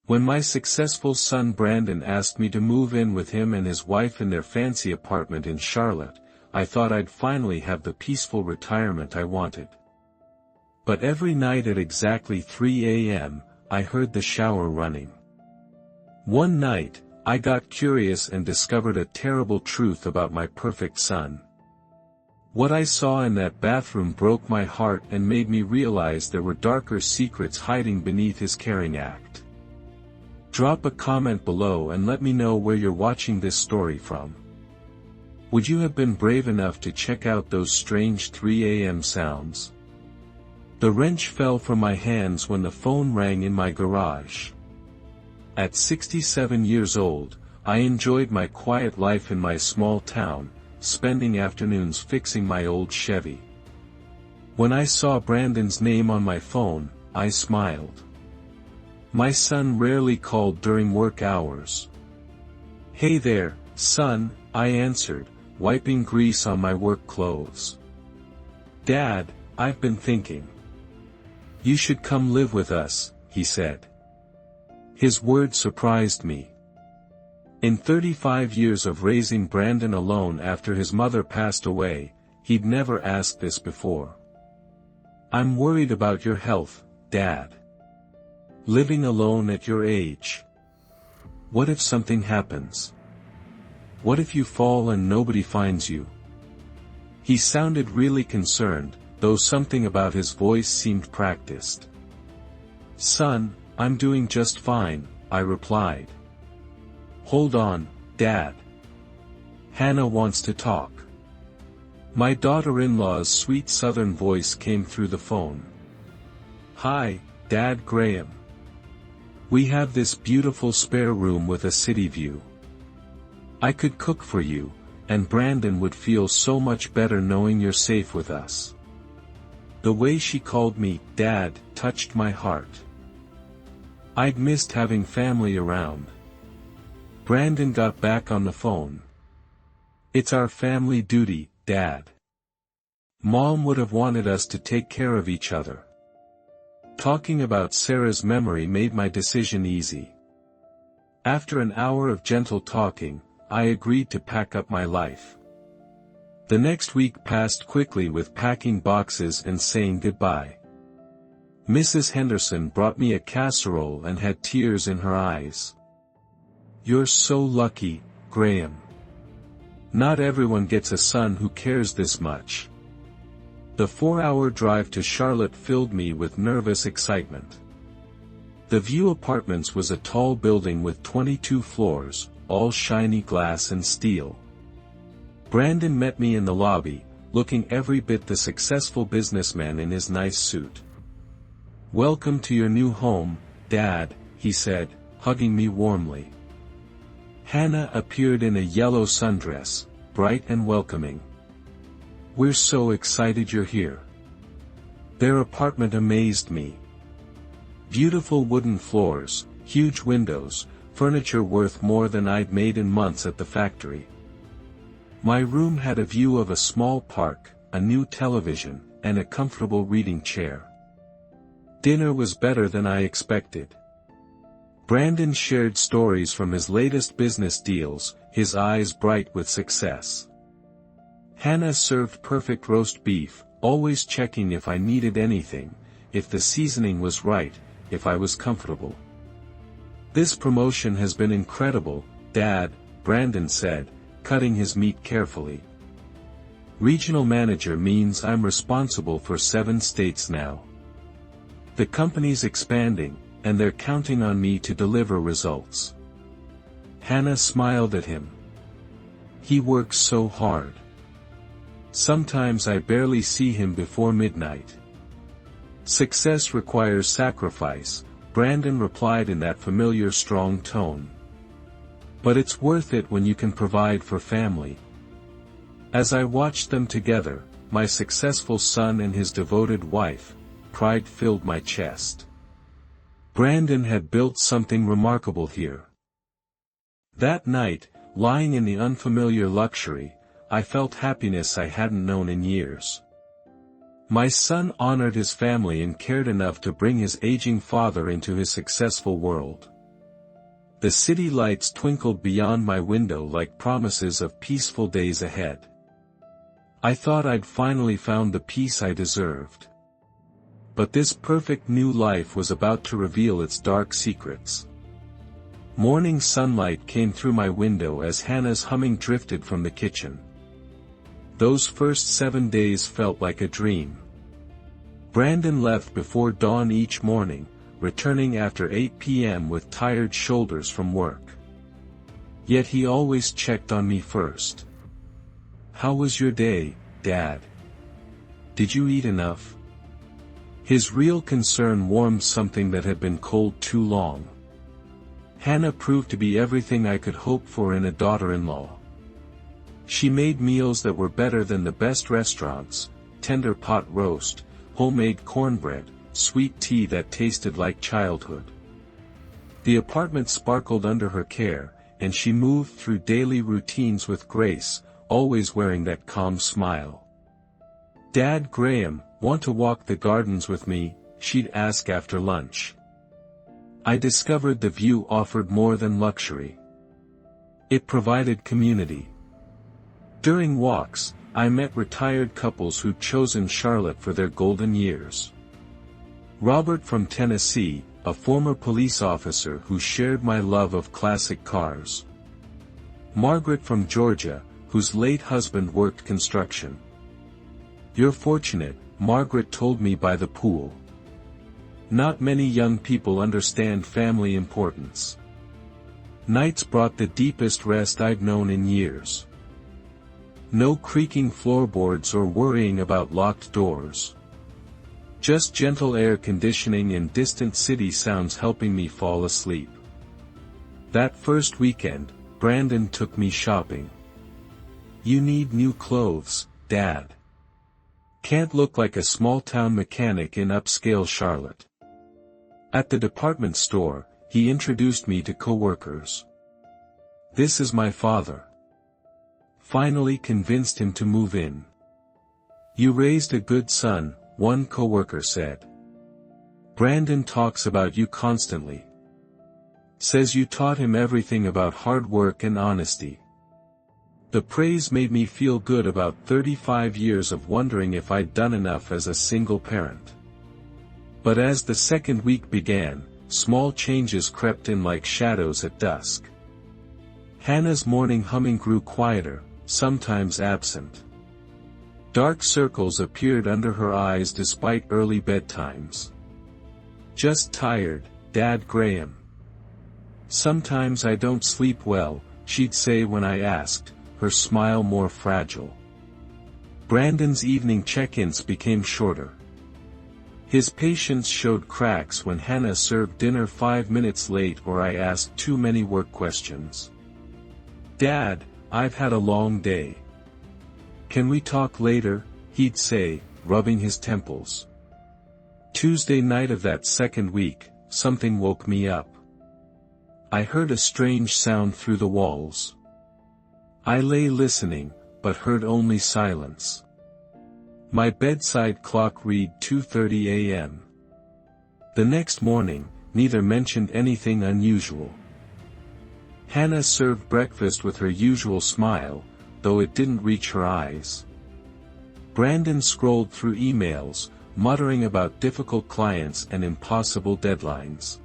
When my successful son Brandon asked me to move in with him and his wife in their fancy apartment in Charlotte, I thought I'd finally have the peaceful retirement I wanted. But every night at exactly 3 a.m., I heard the shower running. One night, I got curious and discovered a terrible truth about my perfect son. What I saw in that bathroom broke my heart and made me realize there were darker secrets hiding beneath his caring act. Drop a comment below and let me know where you're watching this story from. Would you have been brave enough to check out those strange 3 a.m. sounds? The wrench fell from my hands when the phone rang in my garage. At 67 years old, I enjoyed my quiet life in my small town, spending afternoons fixing my old Chevy. When I saw Brandon's name on my phone, I smiled. My son rarely called during work hours. "Hey there, son," I answered, wiping grease on my work clothes. "Dad, I've been thinking. You should come live with us," he said. His words surprised me. In 35 years of raising Brandon alone after his mother passed away, he'd never asked this before. "I'm worried about your health, Dad. Living alone at your age. What if something happens? What if you fall and nobody finds you?" He sounded really concerned, though something about his voice seemed practiced. "Son, I'm doing just fine," I replied. "Hold on, Dad. Hannah wants to talk." My daughter-in-law's sweet southern voice came through the phone. "Hi, Dad Graham. We have this beautiful spare room with a city view. I could cook for you, and Brandon would feel so much better knowing you're safe with us." The way she called me Dad touched my heart. I'd missed having family around. Brandon got back on the phone. "It's our family duty, Dad. Mom would have wanted us to take care of each other." Talking about Sarah's memory made my decision easy. After an hour of gentle talking, I agreed to pack up my life. The next week passed quickly with packing boxes and saying goodbye. Mrs. Henderson brought me a casserole and had tears in her eyes. "You're so lucky, Graham. Not everyone gets a son who cares this much." The 4-hour drive to Charlotte filled me with nervous excitement. The View Apartments was a tall building with 22 floors, all shiny glass and steel. Brandon met me in the lobby, looking every bit the successful businessman in his nice suit. "Welcome to your new home, Dad," he said, hugging me warmly. Hannah appeared in a yellow sundress, bright and welcoming. "We're so excited you're here." Their apartment amazed me. Beautiful wooden floors, huge windows, furniture worth more than I'd made in months at the factory. My room had a view of a small park, a new television, and a comfortable reading chair. Dinner was better than I expected. Brandon shared stories from his latest business deals, his eyes bright with success. Hannah served perfect roast beef, always checking if I needed anything, if the seasoning was right, if I was comfortable. "This promotion has been incredible, Dad," Brandon said, cutting his meat carefully. "Regional manager means I'm responsible for 7 states now. The company's expanding, and they're counting on me to deliver results." Hannah smiled at him. "He works so hard. Sometimes I barely see him before midnight." "Success requires sacrifice," Brandon replied in that familiar strong tone. "But it's worth it when you can provide for family." As I watched them together, my successful son and his devoted wife, pride filled my chest. Brandon had built something remarkable here. That night, lying in the unfamiliar luxury, I felt happiness I hadn't known in years. My son honored his family and cared enough to bring his aging father into his successful world. The city lights twinkled beyond my window like promises of peaceful days ahead. I thought I'd finally found the peace I deserved. But this perfect new life was about to reveal its dark secrets. Morning sunlight came through my window as Hannah's humming drifted from the kitchen. Those first 7 days felt like a dream. Brandon left before dawn each morning, returning after 8 p.m. with tired shoulders from work. Yet he always checked on me first. "How was your day, Dad? Did you eat enough?" His real concern warmed something that had been cold too long. Hannah proved to be everything I could hope for in a daughter-in-law. She made meals that were better than the best restaurants: tender pot roast, homemade cornbread, sweet tea that tasted like childhood. The apartment sparkled under her care, and she moved through daily routines with grace, always wearing that calm smile. "Dad, Graham, want to walk the gardens with me?" she'd ask after lunch. I discovered the view offered more than luxury. It provided community. During walks, I met retired couples who'd chosen Charlotte for their golden years. Robert from Tennessee, a former police officer who shared my love of classic cars. Margaret from Georgia, whose late husband worked construction. "You're fortunate," Margaret told me by the pool. Not many young people understand family importance. Nights brought the deepest rest I'd known in years. No creaking floorboards or worrying about locked doors. Just gentle air conditioning and distant city sounds helping me fall asleep. That first weekend, Brandon took me shopping. "You need new clothes, Dad. Can't look like a small-town mechanic in upscale Charlotte." At the department store, he introduced me to coworkers. "This is my father." Finally convinced him to move in. "You raised a good son," one coworker said. "Brandon talks about you constantly. Says you taught him everything about hard work and honesty." The praise made me feel good about 35 years of wondering if I'd done enough as a single parent. But as the second week began, small changes crept in like shadows at dusk. Hannah's morning humming grew quieter, sometimes absent. Dark circles appeared under her eyes despite early bedtimes. "Just tired, Dad, Graham." "Sometimes I don't sleep well," she'd say when I asked, her smile more fragile. Brandon's evening check-ins became shorter. His patience showed cracks when Hannah served dinner 5 minutes late or I asked too many work questions. "Dad, I've had a long day. Can we talk later?" he'd say, rubbing his temples. Tuesday night of that second week, something woke me up. I heard a strange sound through the walls. I lay listening, but heard only silence. My bedside clock read 2:30 a.m. The next morning, neither mentioned anything unusual. Hannah served breakfast with her usual smile, though it didn't reach her eyes. Brandon scrolled through emails, muttering about difficult clients and impossible deadlines.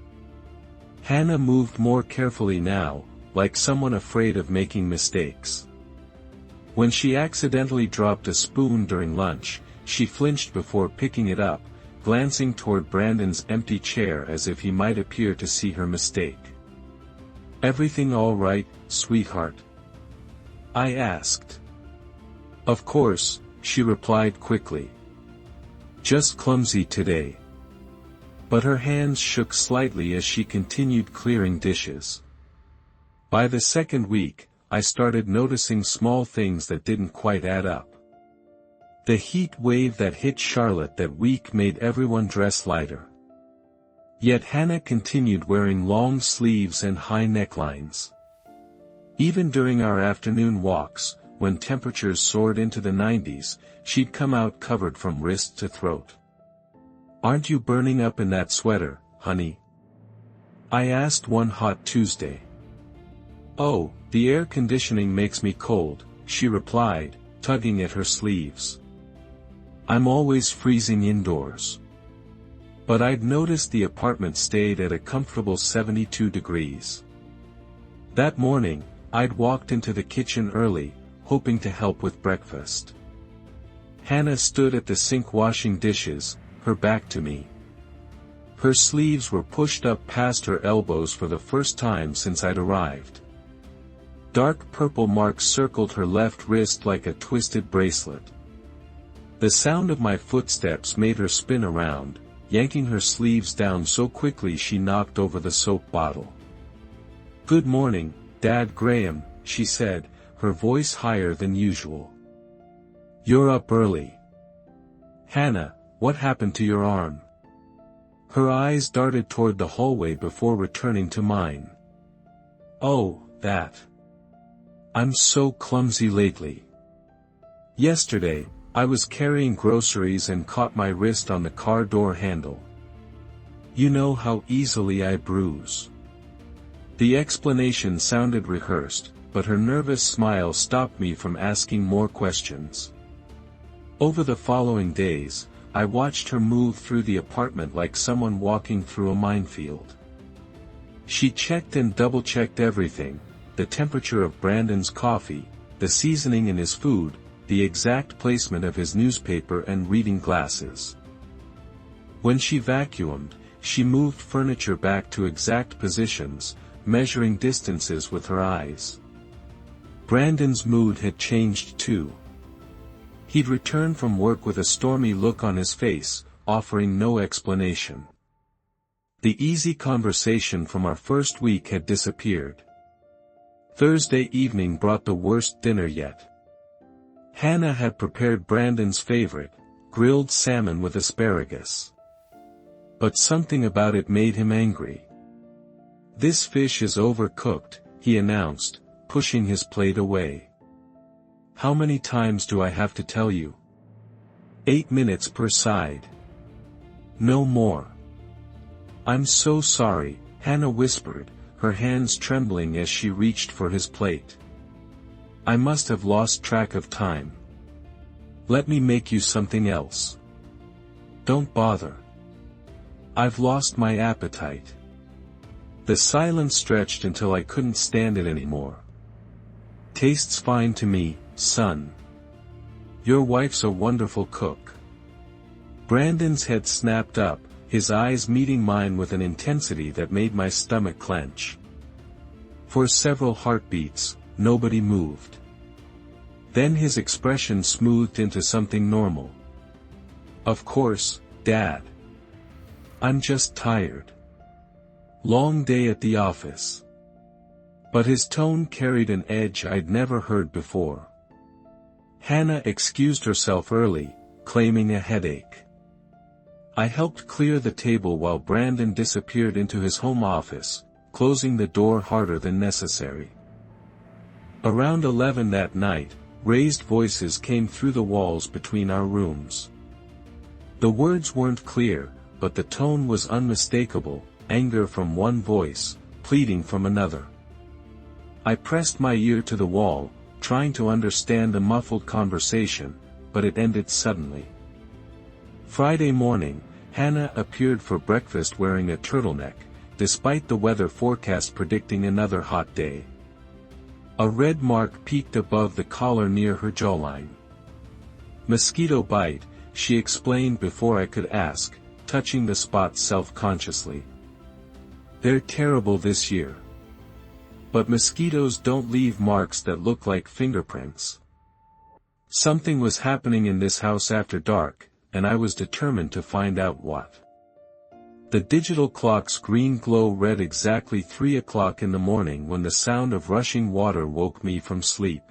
Hannah moved more carefully now, like someone afraid of making mistakes. When she accidentally dropped a spoon during lunch, she flinched before picking it up, glancing toward Brandon's empty chair as if he might appear to see her mistake. "Everything all right, sweetheart?" I asked. "Of course," she replied quickly. "Just clumsy today." But her hands shook slightly as she continued clearing dishes. By the second week, I started noticing small things that didn't quite add up. The heat wave that hit Charlotte that week made everyone dress lighter. Yet Hannah continued wearing long sleeves and high necklines. Even during our afternoon walks, when temperatures soared into the 90s, she'd come out covered from wrist to throat. "Aren't you burning up in that sweater, honey?" I asked one hot Tuesday. "Oh, the air conditioning makes me cold," she replied, tugging at her sleeves. "I'm always freezing indoors." But I'd noticed the apartment stayed at a comfortable 72 degrees. That morning, I'd walked into the kitchen early, hoping to help with breakfast. Hannah stood at the sink washing dishes, her back to me. Her sleeves were pushed up past her elbows for the first time since I'd arrived. Dark purple marks circled her left wrist like a twisted bracelet. The sound of my footsteps made her spin around, yanking her sleeves down so quickly she knocked over the soap bottle. "Good morning, Dad Graham," she said, her voice higher than usual. "You're up early. Hannah, what happened to your arm?" Her eyes darted toward the hallway before returning to mine. "Oh, that. I'm so clumsy lately. Yesterday, I was carrying groceries and caught my wrist on the car door handle. You know how easily I bruise." The explanation sounded rehearsed, but her nervous smile stopped me from asking more questions. Over the following days, I watched her move through the apartment like someone walking through a minefield. She checked and double-checked everything: the temperature of Brandon's coffee, the seasoning in his food, the exact placement of his newspaper and reading glasses. When she vacuumed, she moved furniture back to exact positions, measuring distances with her eyes. Brandon's mood had changed too. He'd returned from work with a stormy look on his face, offering no explanation. The easy conversation from our first week had disappeared. Thursday evening brought the worst dinner yet. Hannah had prepared Brandon's favorite, grilled salmon with asparagus. But something about it made him angry. "This fish is overcooked," he announced, pushing his plate away. "How many times do I have to tell you?" 8 minutes per side. No more. "I'm so sorry," Hannah whispered, her hands trembling as she reached for his plate. "I must have lost track of time. Let me make you something else." "Don't bother. I've lost my appetite." The silence stretched until I couldn't stand it anymore. "Tastes fine to me, son. Your wife's a wonderful cook." Brandon's head snapped up, his eyes meeting mine with an intensity that made my stomach clench. For several heartbeats, nobody moved. Then his expression smoothed into something normal. "Of course, Dad. I'm just tired. Long day at the office." But his tone carried an edge I'd never heard before. Hannah excused herself early, claiming a headache. I helped clear the table while Brandon disappeared into his home office, closing the door harder than necessary. Around 11 that night, raised voices came through the walls between our rooms. The words weren't clear, but the tone was unmistakable: anger from one voice, pleading from another. I pressed my ear to the wall, trying to understand the muffled conversation, but it ended suddenly. Friday morning, Hannah appeared for breakfast wearing a turtleneck, despite the weather forecast predicting another hot day. A red mark peeked above the collar near her jawline. "Mosquito bite," she explained before I could ask, touching the spot self-consciously. "They're terrible this year. But mosquitoes don't leave marks that look like fingerprints." Something was happening in this house after dark, and I was determined to find out what. The digital clock's green glow read exactly 3 o'clock in the morning when the sound of rushing water woke me from sleep.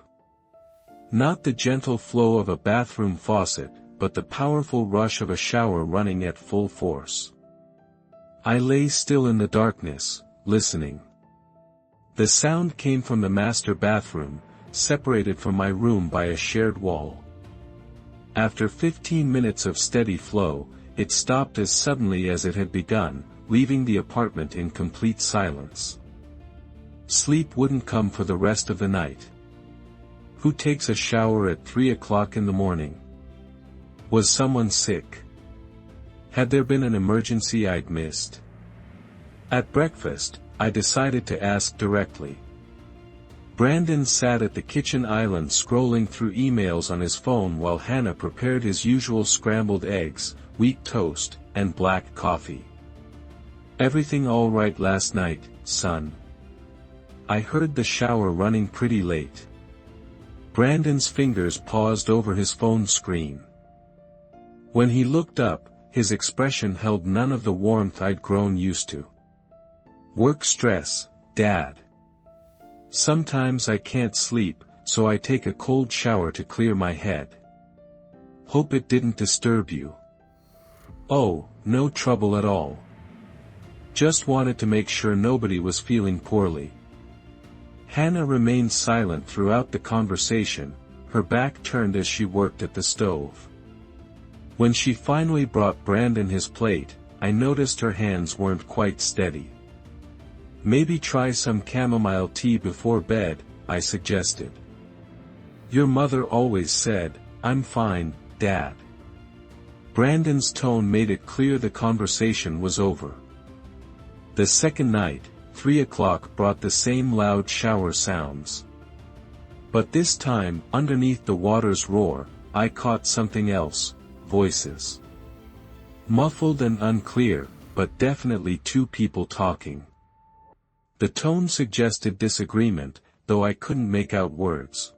Not the gentle flow of a bathroom faucet, but the powerful rush of a shower running at full force. I lay still in the darkness, listening. The sound came from the master bathroom, separated from my room by a shared wall. After 15 minutes of steady flow, it stopped as suddenly as it had begun, leaving the apartment in complete silence. Sleep wouldn't come for the rest of the night. Who takes a shower at 3 o'clock in the morning? Was someone sick? Had there been an emergency I'd missed? At breakfast, I decided to ask directly. Brandon sat at the kitchen island scrolling through emails on his phone while Hannah prepared his usual scrambled eggs, wheat toast, and black coffee. Everything all right last night, son? I heard the shower running pretty late. Brandon's fingers paused over his phone screen. When he looked up, his expression held none of the warmth I'd grown used to. Work stress, Dad. Sometimes I can't sleep, so I take a cold shower to clear my head. Hope it didn't disturb you. Oh, no trouble at all. Just wanted to make sure nobody was feeling poorly. Hannah remained silent throughout the conversation, her back turned as she worked at the stove. When she finally brought Brandon his plate, I noticed her hands weren't quite steady. Maybe try some chamomile tea before bed, I suggested. Your mother always said, I'm fine, Dad. Brandon's tone made it clear the conversation was over. The second night, 3 o'clock brought the same loud shower sounds. But this time, underneath the water's roar, I caught something else, voices. Muffled and unclear, but definitely two people talking. The tone suggested disagreement, though I couldn't make out words.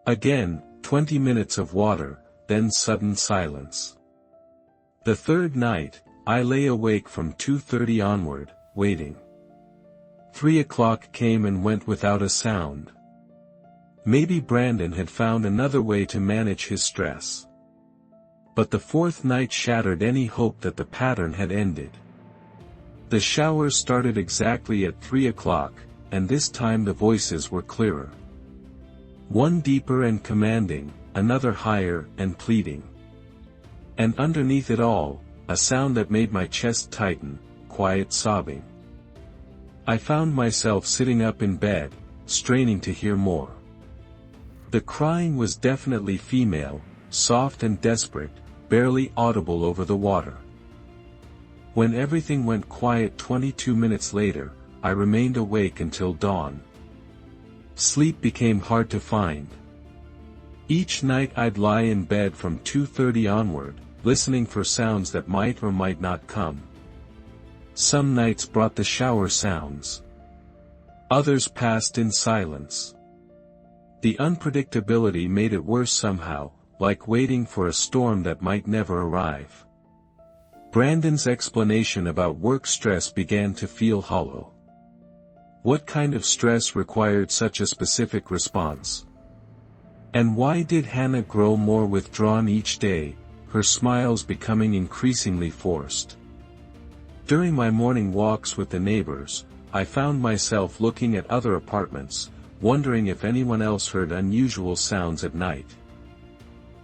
Again, 20 minutes of water, then sudden silence. The third night, I lay awake from 2:30 onward, waiting. 3 o'clock came and went without a sound. Maybe Brandon had found another way to manage his stress. But the fourth night shattered any hope that the pattern had ended. The shower started exactly at 3 o'clock, and this time the voices were clearer. One deeper and commanding, another higher and pleading. And underneath it all, a sound that made my chest tighten, quiet sobbing. I found myself sitting up in bed, straining to hear more. The crying was definitely female, soft and desperate, barely audible over the water. When everything went quiet 22 minutes later, I remained awake until dawn. Sleep became hard to find. Each night I'd lie in bed from 2:30 onward, listening for sounds that might or might not come. Some nights brought the shower sounds. Others passed in silence. The unpredictability made it worse somehow, like waiting for a storm that might never arrive. Brandon's explanation about work stress began to feel hollow. What kind of stress required such a specific response? And why did Hannah grow more withdrawn each day, her smiles becoming increasingly forced? During my morning walks with the neighbors, I found myself looking at other apartments, wondering if anyone else heard unusual sounds at night.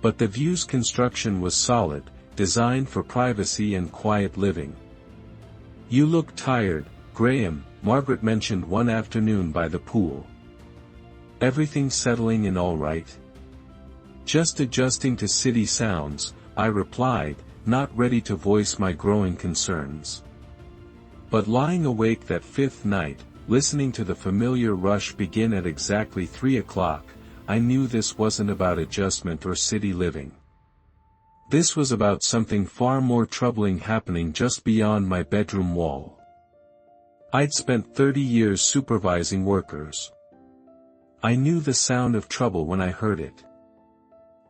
But the view's construction was solid, designed for privacy and quiet living. You look tired, Graham, Margaret mentioned one afternoon by the pool. Everything settling in all right? Just adjusting to city sounds, I replied, not ready to voice my growing concerns. But lying awake that fifth night, listening to the familiar rush begin at exactly 3 o'clock, I knew this wasn't about adjustment or city living. This was about something far more troubling happening just beyond my bedroom wall. I'd spent 30 years supervising workers. I knew the sound of trouble when I heard it.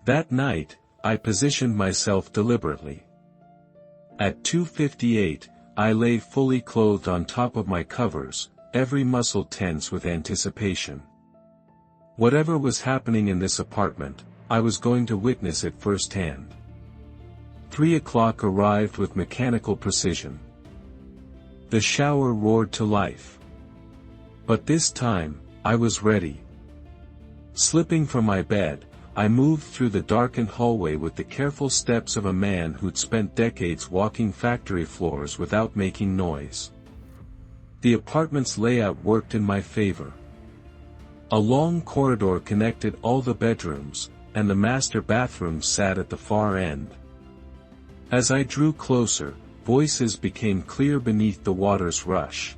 That night, I positioned myself deliberately. At 2:58, I lay fully clothed on top of my covers, every muscle tense with anticipation. Whatever was happening in this apartment, I was going to witness it firsthand. 3 o'clock arrived with mechanical precision. The shower roared to life. But this time, I was ready. Slipping from my bed, I moved through the darkened hallway with the careful steps of a man who'd spent decades walking factory floors without making noise. The apartment's layout worked in my favor. A long corridor connected all the bedrooms, and the master bathroom sat at the far end. As I drew closer, voices became clear beneath the water's rush.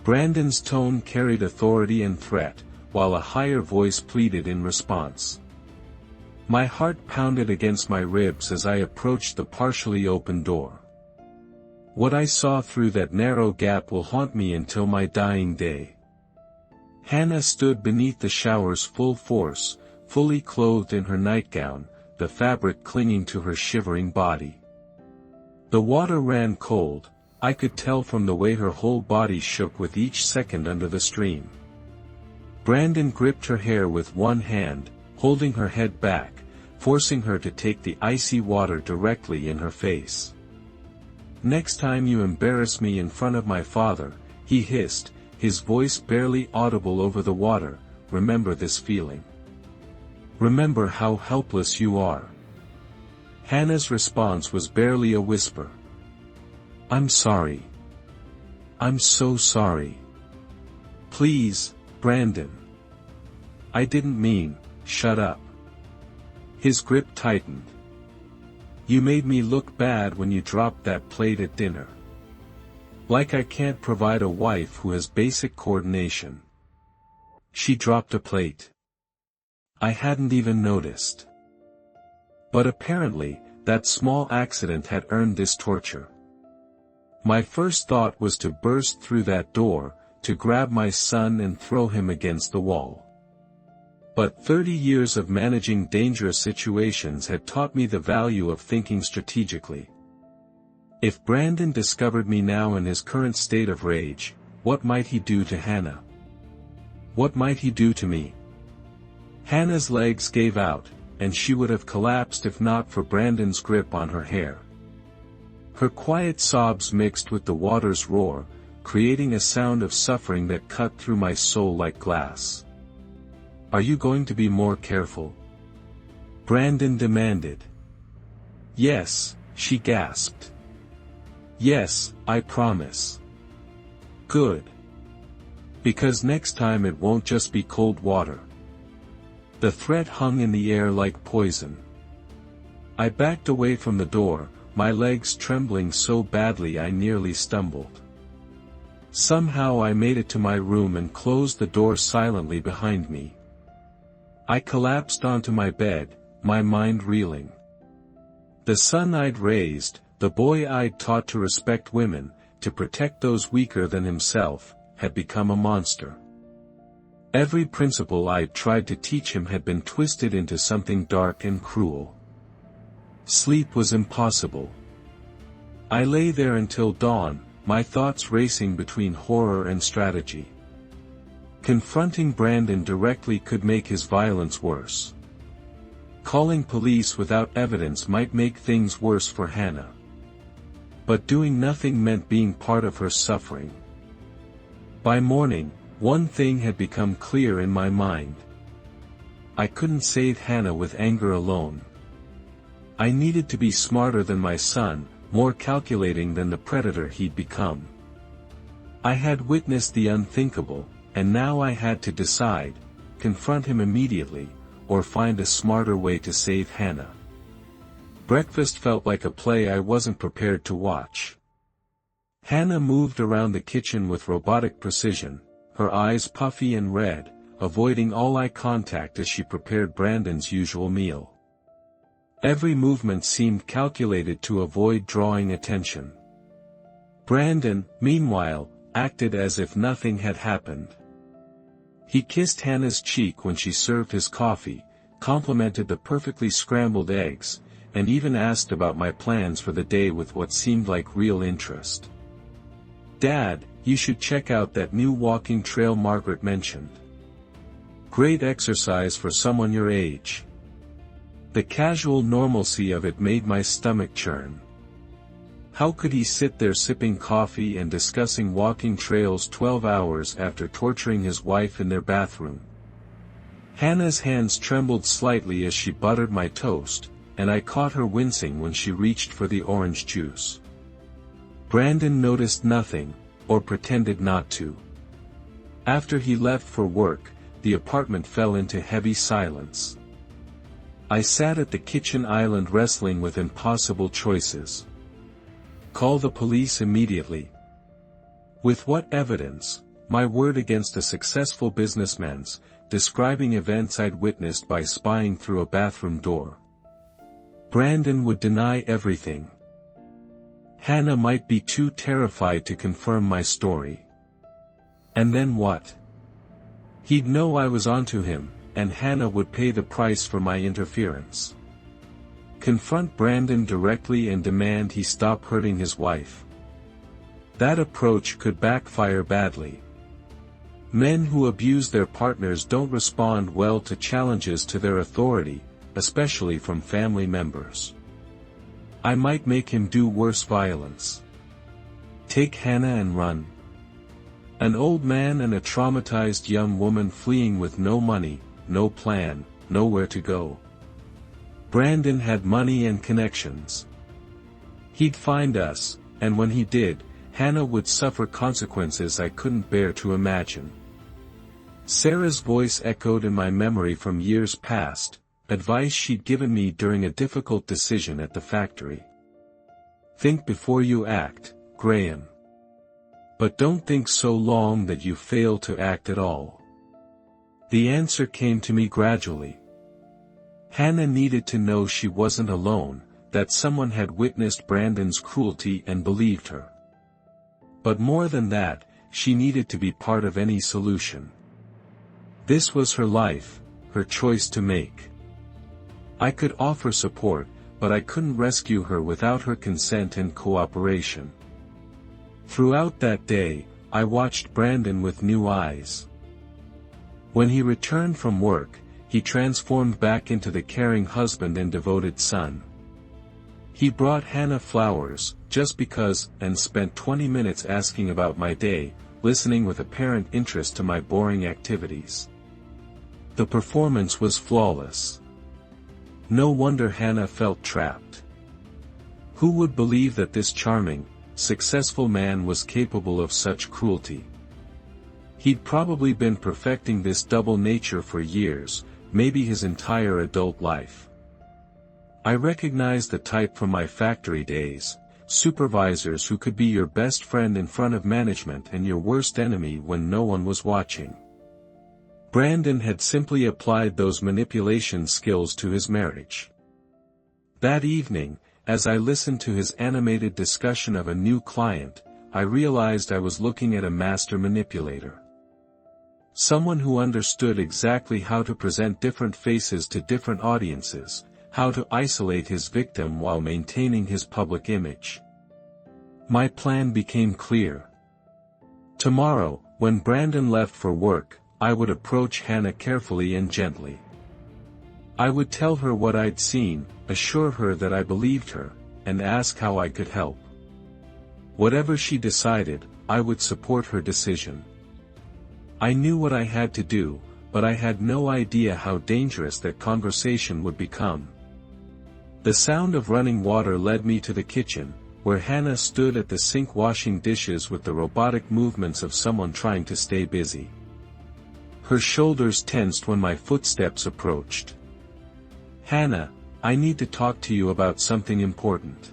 Brandon's tone carried authority and threat, while a higher voice pleaded in response. My heart pounded against my ribs as I approached the partially open door. What I saw through that narrow gap will haunt me until my dying day. Hannah stood beneath the shower's full force, fully clothed in her nightgown, the fabric clinging to her shivering body. The water ran cold, I could tell from the way her whole body shook with each second under the stream. Brandon gripped her hair with one hand, holding her head back, forcing her to take the icy water directly in her face. "Next time you embarrass me in front of my father," he hissed, his voice barely audible over the water, "remember this feeling. Remember how helpless you are." Hannah's response was barely a whisper. "I'm sorry. I'm so sorry. Please, Brandon. I didn't mean, shut up." His grip tightened. "You made me look bad when you dropped that plate at dinner. Like I can't provide a wife who has basic coordination." She dropped a plate. I hadn't even noticed. But apparently, that small accident had earned this torture. My first thought was to burst through that door, to grab my son and throw him against the wall. But 30 years of managing dangerous situations had taught me the value of thinking strategically. If Brandon discovered me now in his current state of rage, what might he do to Hannah? What might he do to me? Hannah's legs gave out, and she would have collapsed if not for Brandon's grip on her hair. Her quiet sobs mixed with the water's roar, creating a sound of suffering that cut through my soul like glass. "Are you going to be more careful?" Brandon demanded. "Yes," she gasped. "Yes, I promise." "Good. Because next time it won't just be cold water." The threat hung in the air like poison. I backed away from the door, my legs trembling so badly I nearly stumbled. Somehow I made it to my room and closed the door silently behind me. I collapsed onto my bed, my mind reeling. The son I'd raised, the boy I'd taught to respect women, to protect those weaker than himself, had become a monster. Every principle I'd tried to teach him had been twisted into something dark and cruel. Sleep was impossible. I lay there until dawn, my thoughts racing between horror and strategy. Confronting Brandon directly could make his violence worse. Calling police without evidence might make things worse for Hannah. But doing nothing meant being part of her suffering. By morning, one thing had become clear in my mind. I couldn't save Hannah with anger alone. I needed to be smarter than my son, more calculating than the predator he'd become. I had witnessed the unthinkable, and now I had to decide, confront him immediately, or find a smarter way to save Hannah. Breakfast felt like a play I wasn't prepared to watch. Hannah moved around the kitchen with robotic precision, her eyes puffy and red, avoiding all eye contact as she prepared Brandon's usual meal. Every movement seemed calculated to avoid drawing attention. Brandon, meanwhile, acted as if nothing had happened. He kissed Hannah's cheek when she served his coffee, complimented the perfectly scrambled eggs, and even asked about my plans for the day with what seemed like real interest. "Dad, you should check out that new walking trail Margaret mentioned. Great exercise for someone your age." The casual normalcy of it made my stomach churn. How could he sit there sipping coffee and discussing walking trails 12 hours after torturing his wife in their bathroom? Hannah's hands trembled slightly as she buttered my toast, and I caught her wincing when she reached for the orange juice. Brandon noticed nothing, or pretended not to. After he left for work, the apartment fell into heavy silence. I sat at the kitchen island wrestling with impossible choices. Call the police immediately. With what evidence? My word against a successful businessman's, describing events I'd witnessed by spying through a bathroom door. Brandon would deny everything. Hannah might be too terrified to confirm my story. And then what? He'd know I was onto him, and Hannah would pay the price for my interference. Confront Brandon directly and demand he stop hurting his wife. That approach could backfire badly. Men who abuse their partners don't respond well to challenges to their authority, especially from family members. I might make him do worse violence. Take Hannah and run. An old man and a traumatized young woman fleeing with no money, no plan, nowhere to go. Brandon had money and connections. He'd find us, and when he did, Hannah would suffer consequences I couldn't bear to imagine. Sarah's voice echoed in my memory from years past, advice she'd given me during a difficult decision at the factory. Think before you act, Graham. But don't think so long that you fail to act at all. The answer came to me gradually. Hannah needed to know she wasn't alone, that someone had witnessed Brandon's cruelty and believed her. But more than that, she needed to be part of any solution. This was her life, her choice to make. I could offer support, but I couldn't rescue her without her consent and cooperation. Throughout that day, I watched Brandon with new eyes. When he returned from work, he transformed back into the caring husband and devoted son. He brought Hannah flowers, just because, and spent 20 minutes asking about my day, listening with apparent interest to my boring activities. The performance was flawless. No wonder Hannah felt trapped. Who would believe that this charming, successful man was capable of such cruelty? He'd probably been perfecting this double nature for years, maybe his entire adult life. I recognized the type from my factory days, supervisors who could be your best friend in front of management and your worst enemy when no one was watching. Brandon had simply applied those manipulation skills to his marriage. That evening, as I listened to his animated discussion of a new client, I realized I was looking at a master manipulator. Someone who understood exactly how to present different faces to different audiences, how to isolate his victim while maintaining his public image. My plan became clear. Tomorrow, when Brandon left for work, I would approach Hannah carefully and gently. I would tell her what I'd seen, assure her that I believed her, and ask how I could help. Whatever she decided, I would support her decision. I knew what I had to do, but I had no idea how dangerous that conversation would become. The sound of running water led me to the kitchen, where Hannah stood at the sink washing dishes with the robotic movements of someone trying to stay busy. Her shoulders tensed when my footsteps approached. "Hannah, I need to talk to you about something important."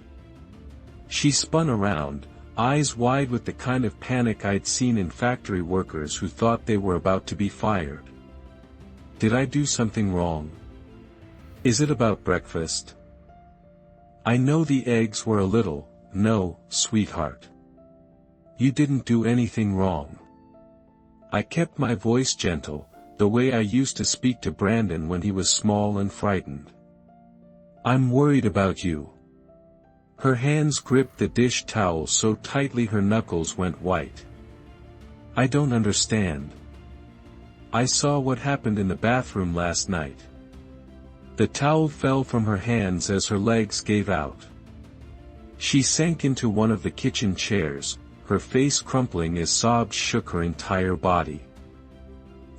She spun around, eyes wide with the kind of panic I'd seen in factory workers who thought they were about to be fired. "Did I do something wrong? Is it about breakfast?" "I know the eggs were a little." "No, sweetheart. You didn't do anything wrong." I kept my voice gentle, the way I used to speak to Brandon when he was small and frightened. "I'm worried about you." Her hands gripped the dish towel so tightly her knuckles went white. "I don't understand. I saw what happened in the bathroom last night." The towel fell from her hands as her legs gave out. She sank into one of the kitchen chairs, her face crumpling as sobs shook her entire body.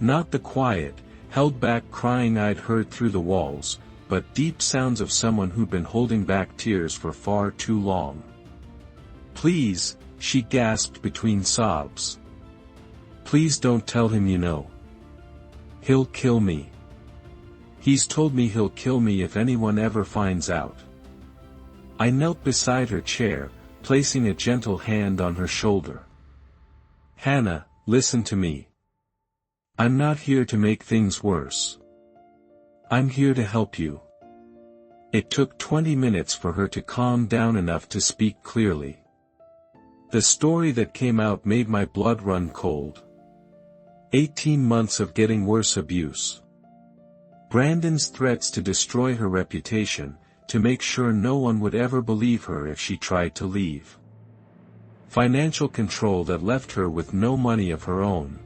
Not the quiet, held-back crying I'd heard through the walls, but deep sounds of someone who'd been holding back tears for far too long. "Please, she gasped between sobs. "Please don't tell him you know. He'll kill me. He's told me he'll kill me if anyone ever finds out." I knelt beside her chair, placing a gentle hand on her shoulder. "Hannah, listen to me. I'm not here to make things worse. I'm here to help you." It took 20 minutes for her to calm down enough to speak clearly. The story that came out made my blood run cold. 18 months of getting worse abuse. Brandon's threats to destroy her reputation, to make sure no one would ever believe her if she tried to leave. Financial control that left her with no money of her own.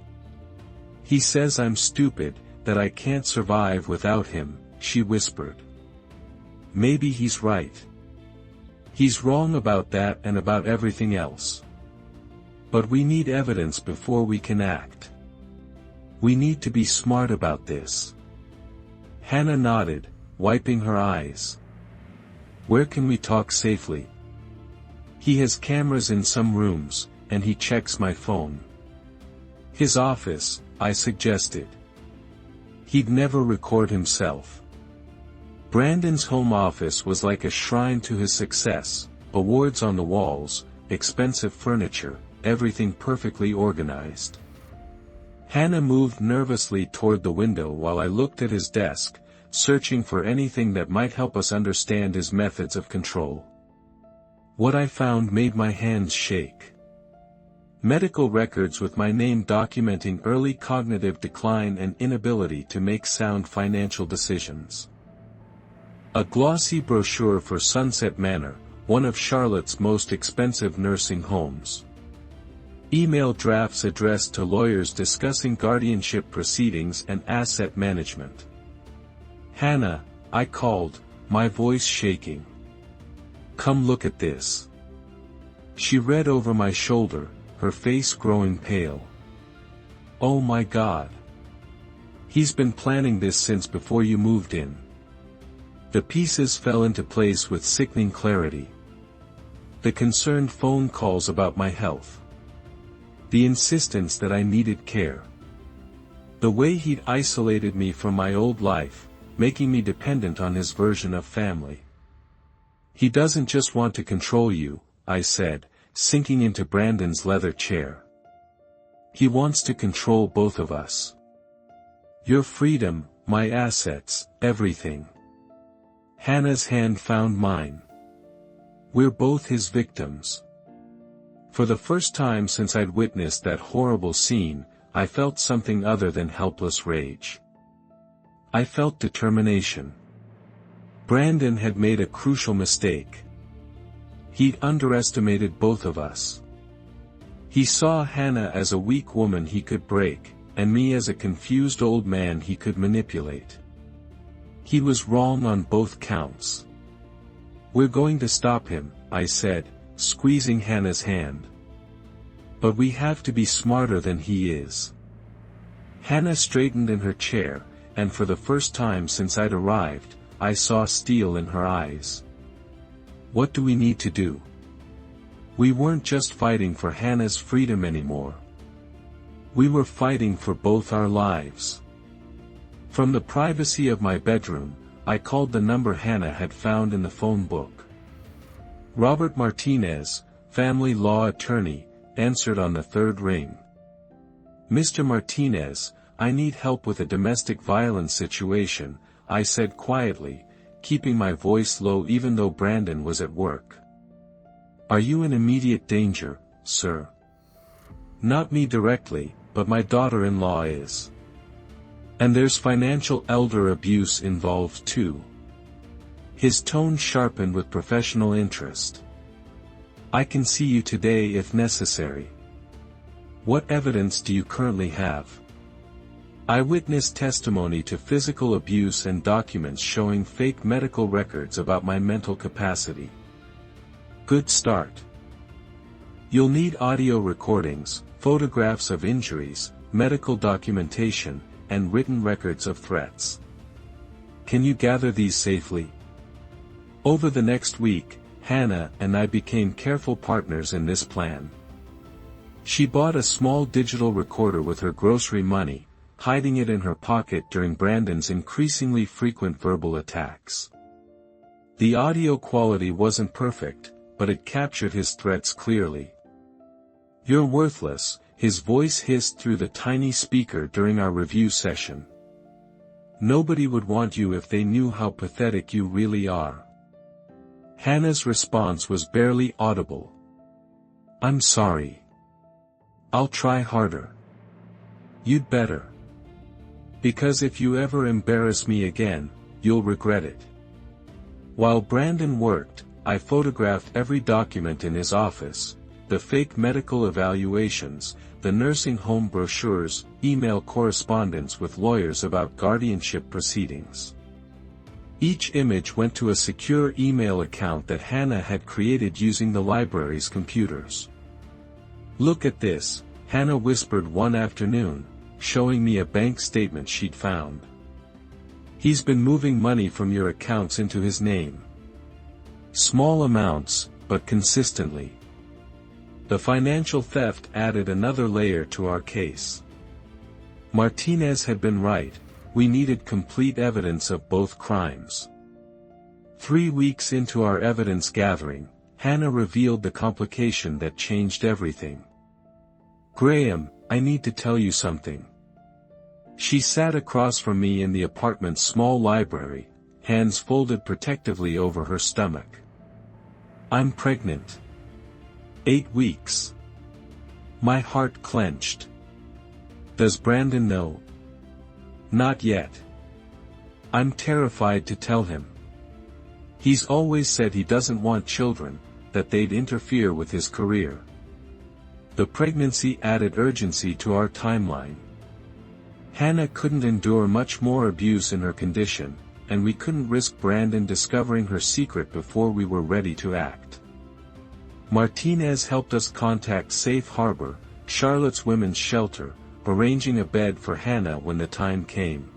"He says I'm stupid, that I can't survive without him," she whispered. "Maybe he's right. He's wrong about that and about everything else. But we need evidence before we can act. We need to be smart about this." Hannah nodded, wiping her eyes. "Where can we talk safely?" "He has cameras in some rooms, and he checks my phone." "His office," I suggested. "He'd never record himself." Brandon's home office was like a shrine to his success, awards on the walls, expensive furniture, everything perfectly organized. Hannah moved nervously toward the window while I looked at his desk, searching for anything that might help us understand his methods of control. What I found made my hands shake. Medical records with my name documenting early cognitive decline and inability to make sound financial decisions. A glossy brochure for Sunset Manor, one of Charlotte's most expensive nursing homes. Email drafts addressed to lawyers discussing guardianship proceedings and asset management. "Hannah," I called, my voice shaking. "Come look at this." She read over my shoulder, her face growing pale. "Oh my God. He's been planning this since before you moved in." The pieces fell into place with sickening clarity. The concerned phone calls about my health. The insistence that I needed care. The way he'd isolated me from my old life, making me dependent on his version of family. "He doesn't just want to control you," I said, sinking into Brandon's leather chair. "He wants to control both of us. Your freedom, my assets, everything." Hannah's hand found mine. "We're both his victims." For the first time since I'd witnessed that horrible scene, I felt something other than helpless rage. I felt determination. Brandon had made a crucial mistake. He'd underestimated both of us. He saw Hannah as a weak woman he could break, and me as a confused old man he could manipulate. He was wrong on both counts. "We're going to stop him," I said, squeezing Hannah's hand. "But we have to be smarter than he is." Hannah straightened in her chair, and for the first time since I'd arrived, I saw steel in her eyes. "What do we need to do?" We weren't just fighting for Hannah's freedom anymore. We were fighting for both our lives. From the privacy of my bedroom, I called the number Hannah had found in the phone book. Robert Martinez, family law attorney, answered on the third ring. "Mr. Martinez, I need help with a domestic violence situation," I said quietly, keeping my voice low even though Brandon was at work. "Are you in immediate danger, sir?" "Not me directly, but my daughter-in-law is. And there's financial elder abuse involved too." His tone sharpened with professional interest. "I can see you today if necessary." "What evidence do you currently have?" "Eyewitness testimony to physical abuse and documents showing fake medical records about my mental capacity." "Good start. You'll need audio recordings, photographs of injuries, medical documentation, and written records of threats. Can you gather these safely?" Over the next week, Hannah and I became careful partners in this plan. She bought a small digital recorder with her grocery money, hiding it in her pocket during Brandon's increasingly frequent verbal attacks. The audio quality wasn't perfect, but it captured his threats clearly. "You're worthless," his voice hissed through the tiny speaker during our review session. "Nobody would want you if they knew how pathetic you really are." Hannah's response was barely audible. "I'm sorry. I'll try harder." "You'd better. Because if you ever embarrass me again, you'll regret it." While Brandon worked, I photographed every document in his office: the fake medical evaluations, the nursing home brochures, email correspondence with lawyers about guardianship proceedings. Each image went to a secure email account that Hannah had created using the library's computers. "Look at this," Hannah whispered one afternoon, showing me a bank statement she'd found. "He's been moving money from your accounts into his name. Small amounts, but consistently." The financial theft added another layer to our case. Martinez had been right: we needed complete evidence of both crimes. 3 weeks into our evidence gathering, Hannah revealed the complication that changed everything. "Graham, I need to tell you something." She sat across from me in the apartment's small library, hands folded protectively over her stomach. "I'm pregnant. 8 weeks." My heart clenched. "Does Brandon know?" "Not yet. I'm terrified to tell him. He's always said he doesn't want children, that they'd interfere with his career." The pregnancy added urgency to our timeline. Hannah couldn't endure much more abuse in her condition, and we couldn't risk Brandon discovering her secret before we were ready to act. Martinez helped us contact Safe Harbor, Charlotte's women's shelter, arranging a bed for Hannah when the time came.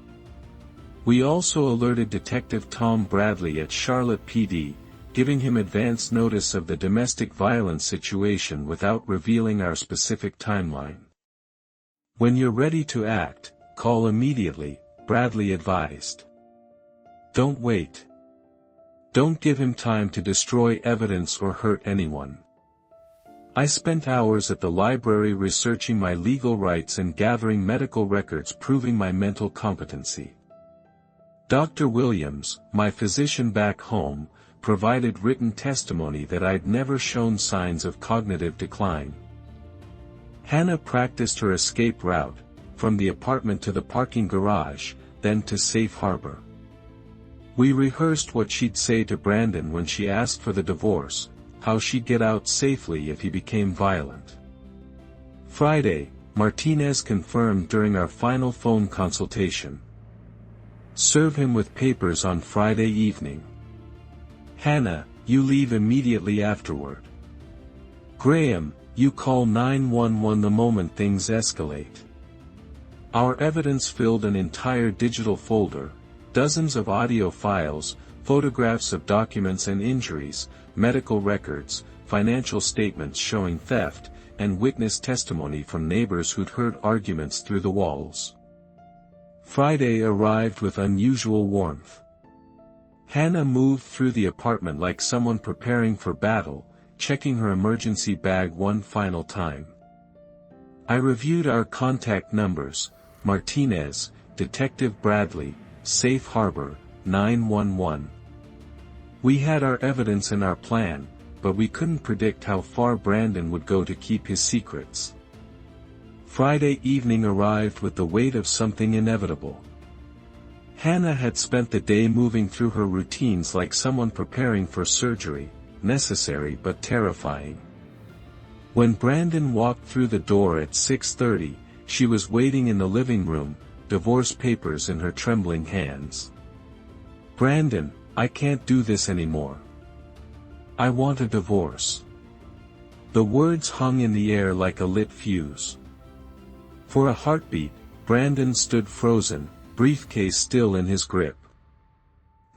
We also alerted Detective Tom Bradley at Charlotte PD, giving him advance notice of the domestic violence situation without revealing our specific timeline. "When you're ready to act, call immediately," Bradley advised. "Don't wait. Don't give him time to destroy evidence or hurt anyone." I spent hours at the library researching my legal rights and gathering medical records proving my mental competency. Dr. Williams, my physician back home, provided written testimony that I'd never shown signs of cognitive decline. Hannah practiced her escape route, from the apartment to the parking garage, then to Safe Harbor. We rehearsed what she'd say to Brandon when she asked for the divorce, how she'd get out safely if he became violent. Friday, Martinez confirmed during our final phone consultation. "Serve him with papers on Friday evening. Hannah, you leave immediately afterward. Graham, you call 911 the moment things escalate." Our evidence filled an entire digital folder: dozens of audio files, photographs of documents and injuries, medical records, financial statements showing theft, and witness testimony from neighbors who'd heard arguments through the walls. Friday arrived with unusual warmth. Hannah moved through the apartment like someone preparing for battle, checking her emergency bag one final time. I reviewed our contact numbers: Martinez, Detective Bradley, Safe Harbor, 911. We had our evidence and our plan, but we couldn't predict how far Brandon would go to keep his secrets. Friday evening arrived with the weight of something inevitable. Hannah had spent the day moving through her routines like someone preparing for surgery, necessary but terrifying. When Brandon walked through the door at 6:30, she was waiting in the living room, divorce papers in her trembling hands. "Brandon, I can't do this anymore. I want a divorce." The words hung in the air like a lit fuse. For a heartbeat, Brandon stood frozen, briefcase still in his grip.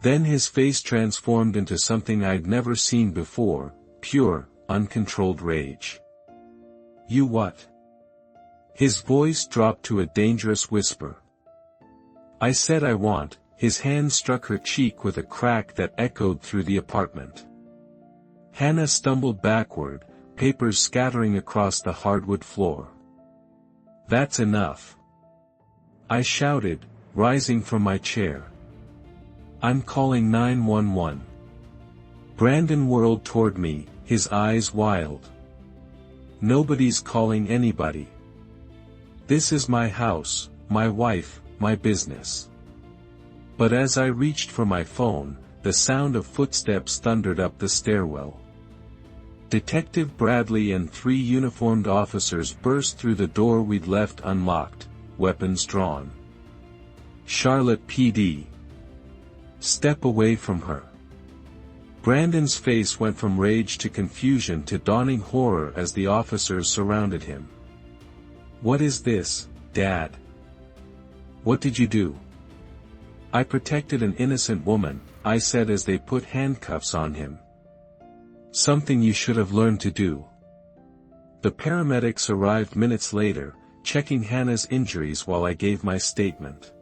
Then his face transformed into something I'd never seen before: pure, uncontrolled rage. You what? His voice dropped to a dangerous whisper. I said I want. His hand struck her cheek with a crack that echoed through the apartment. Hannah stumbled backward, papers scattering across the hardwood floor. That's enough, I shouted, rising from my chair. I'm calling 911. Brandon whirled toward me, his eyes wild. Nobody's calling anybody. This is my house, my wife, my business. But as I reached for my phone, the sound of footsteps thundered up the stairwell. Detective Bradley and 3 uniformed officers burst through the door we'd left unlocked, weapons drawn. Charlotte PD. Step away from her. Brandon's face went from rage to confusion to dawning horror as the officers surrounded him. What is this, Dad? What did you do? I protected an innocent woman, I said as they put handcuffs on him. Something you should have learned to do. The paramedics arrived minutes later, checking Hannah's injuries while I gave my statement.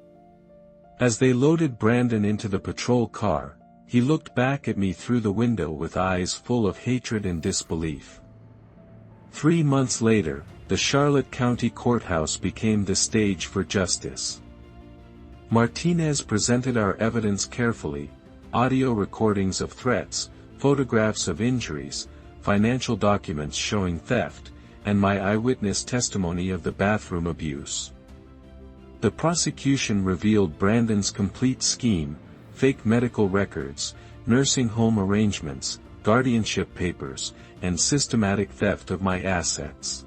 As they loaded Brandon into the patrol car, he looked back at me through the window with eyes full of hatred and disbelief. 3 months later, the Charlotte County Courthouse became the stage for justice. Martinez presented our evidence carefully, audio recordings of threats, photographs of injuries, financial documents showing theft, and my eyewitness testimony of the bathroom abuse. The prosecution revealed Brandon's complete scheme, fake medical records, nursing home arrangements, guardianship papers, and systematic theft of my assets.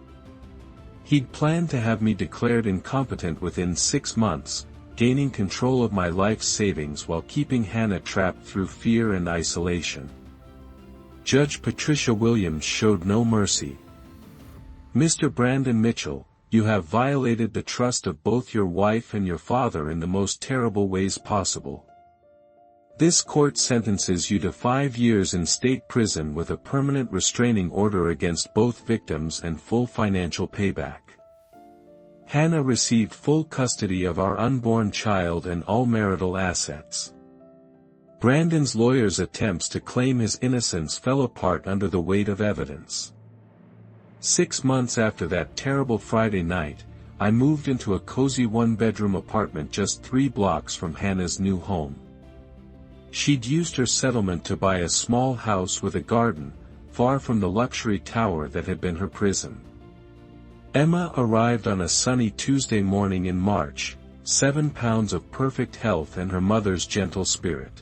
He'd planned to have me declared incompetent within 6 months, gaining control of my life savings while keeping Hannah trapped through fear and isolation. Judge Patricia Williams showed no mercy. Mr. Brandon Mitchell, you have violated the trust of both your wife and your father in the most terrible ways possible. This court sentences you to 5 years in state prison with a permanent restraining order against both victims and full financial payback. Hannah received full custody of our unborn child and all marital assets. Brandon's lawyer's attempts to claim his innocence fell apart under the weight of evidence. 6 months after that terrible Friday night, I moved into a cozy 1-bedroom apartment just 3 blocks from Hannah's new home. She'd used her settlement to buy a small house with a garden, far from the luxury tower that had been her prison. Emma arrived on a sunny Tuesday morning in March, 7 pounds of perfect health and her mother's gentle spirit.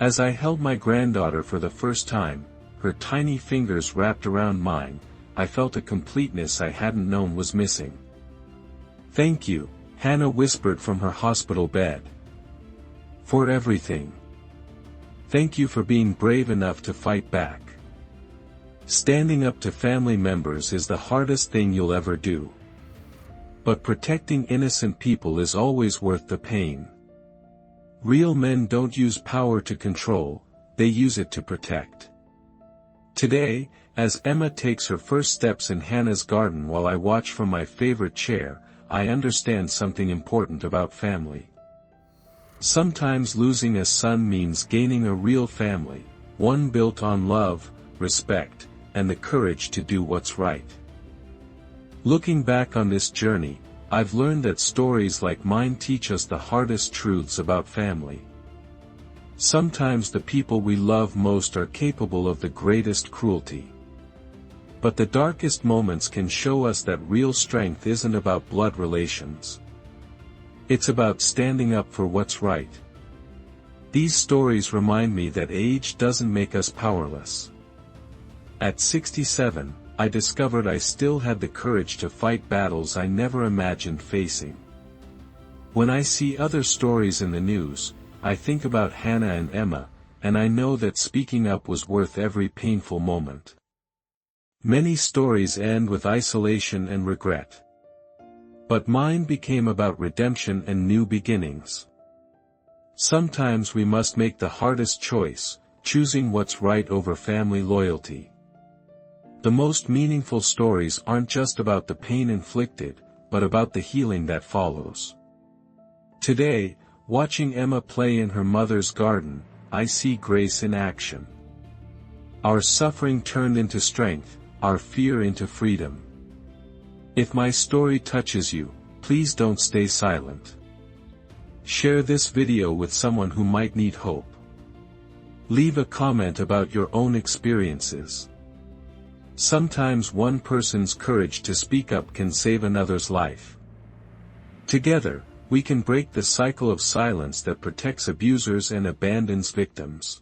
As I held my granddaughter for the first time, her tiny fingers wrapped around mine, I felt a completeness I hadn't known was missing. Thank you, Hannah whispered from her hospital bed. For everything. Thank you for being brave enough to fight back. Standing up to family members is the hardest thing you'll ever do. But protecting innocent people is always worth the pain. Real men don't use power to control, they use it to protect. Today, as Emma takes her first steps in Hannah's garden while I watch from my favorite chair, I understand something important about family. Sometimes losing a son means gaining a real family, one built on love, respect, and the courage to do what's right. Looking back on this journey, I've learned that stories like mine teach us the hardest truths about family. Sometimes the people we love most are capable of the greatest cruelty. But the darkest moments can show us that real strength isn't about blood relations. It's about standing up for what's right. These stories remind me that age doesn't make us powerless. At 67, I discovered I still had the courage to fight battles I never imagined facing. When I see other stories in the news, I think about Hannah and Emma, and I know that speaking up was worth every painful moment. Many stories end with isolation and regret. But mine became about redemption and new beginnings. Sometimes we must make the hardest choice, choosing what's right over family loyalty. The most meaningful stories aren't just about the pain inflicted, but about the healing that follows. Today, watching Emma play in her mother's garden, I see grace in action. Our suffering turned into strength, our fear into freedom. If my story touches you, please don't stay silent. Share this video with someone who might need hope. Leave a comment about your own experiences. Sometimes one person's courage to speak up can save another's life. Together, we can break the cycle of silence that protects abusers and abandons victims.